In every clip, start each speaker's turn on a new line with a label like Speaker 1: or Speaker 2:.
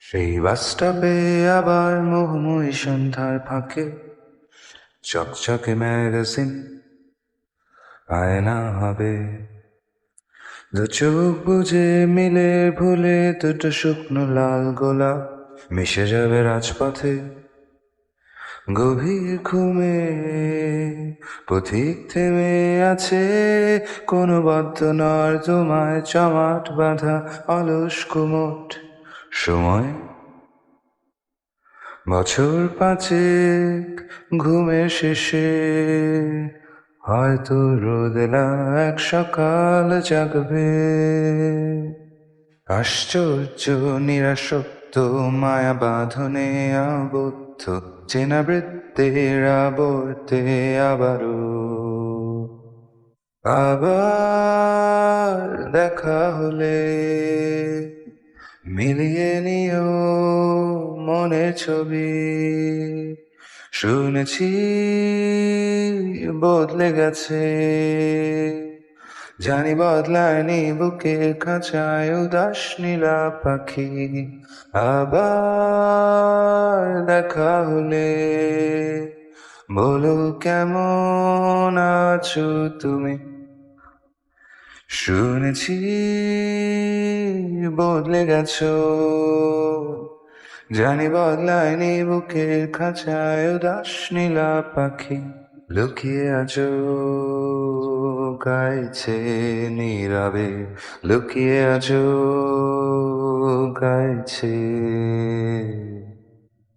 Speaker 1: সেই বাসস্টপে আবার মোহময়ী সন্ধ্যার ফাঁকে চকচকে ম্যাগাজিন আয়না হবে, দু চোখ বুঝে মিলে ভুলে দুটো শুকনো লাল গোলাপ মিশে যাবে রাজপথে গভীর ঘুমে। পথিক থেমে আছে কোনো বদ্ধ নর্দমায়, জমাট বাঁধা অলস কুমট সময়। বছর পাঁচেক ঘুমের শেষে হয়তো রোদেলা এক সকাল জাগবে। আশ্চর্য নিরাসক্ত মায়া বাঁধনে আবদ্ধ চেনা বৃত্তের আবর্তে আবার দেখা হলে মিলিয়ে নিও মনের ছবি। শুনেছি বদলে গেছে, জানি বদলায়নি বুকের খাঁচায় উদাস নীলা পাখি। আবার দেখা হলে বলো কেমন আছো তুমি। শুনেছি বদলে গেছো, জানি বদলায়নি বুকের খাঁচায় উদাস নীলা পাখি। লুকিয়ে আছো গাইছে নীরবে, লুকিয়ে আছো গাইছে।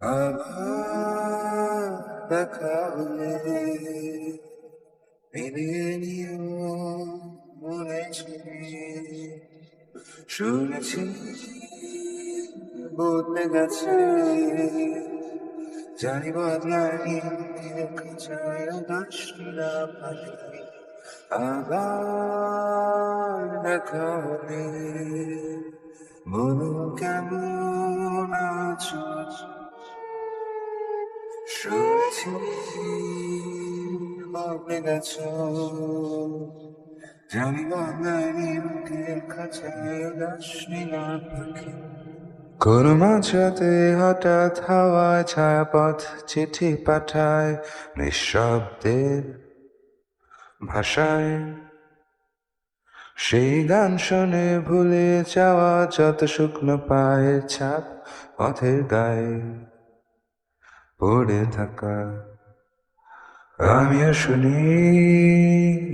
Speaker 1: আবার দেখা হলে মিলিয়ে নিও মনে ছবি। শুনেছি বদলে গেছে, জানি বদলায়নি খাঁচায় উদাস নীলা পাখি। আবার দেখা হবে বলো কেমন আছো। শুনেছি বদলে গেছো, জানি বদলায়নি বুকের খাঁচায় উদাস নীলা পাখি। কোন মাঝরাতে হঠাৎ হাওয়ায় ছায়াপথ চিঠি পাঠায় নিঃশব্দের ভাষায়। সেই গান শুনে ভুলে যাওয়া যত শুকনো পায়ের ছাপ পথের গায়ে পড়ে থাকা। আমিও শুনি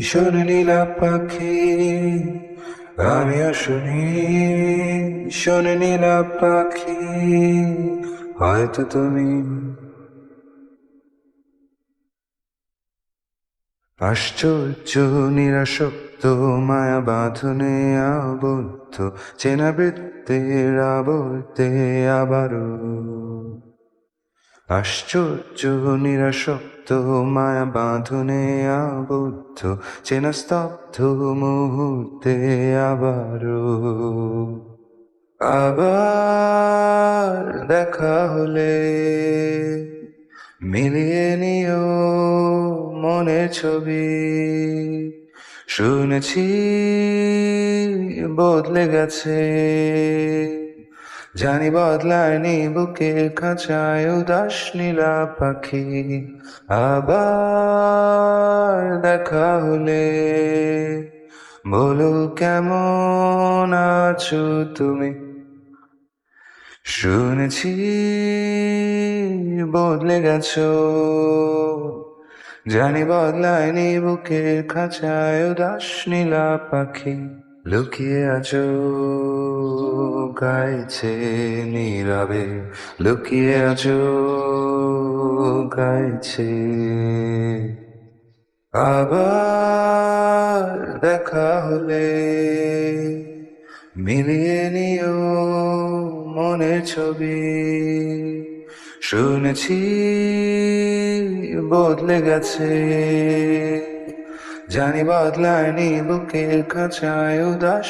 Speaker 1: শোনে নীলা পাখি, আমিও শুনি শোনে নীলা পাখি। হয়তো তুমি আশ্চর্য নিরাসক্ত মায়া বাঁধনে আবদ্ধ চেনা বৃত্তের আবর্তে আবারও। আশ্চর্য নিরাসক্ত মায়া বাঁধনে আবদ্ধ চেনা স্তব্ধ মুহূর্তে আবার দেখা হলে মিলিয়ে নিও মনের ছবি। শুনেছি বদলে গেছে, জানি বদলায়নি বুকের খাঁচায় উদাস নীলা পাখি। আবার দেখা হলে বলো কেমন আছো তুমি। শুনেছি বদলে গেছো, জানি বদলায়নি বুকের খাঁচায় উদাস নীলা পাখি। লুকিয়ে আছো গাইছে নীরবে, লুকিয়ে আছো গাইছে। আবার দেখা হলে মিলিয়ে নিও মনের ছবি। শুনেছি বদলে গেছে, জানি বদলায়নি বুকের খাঁচায় উদাস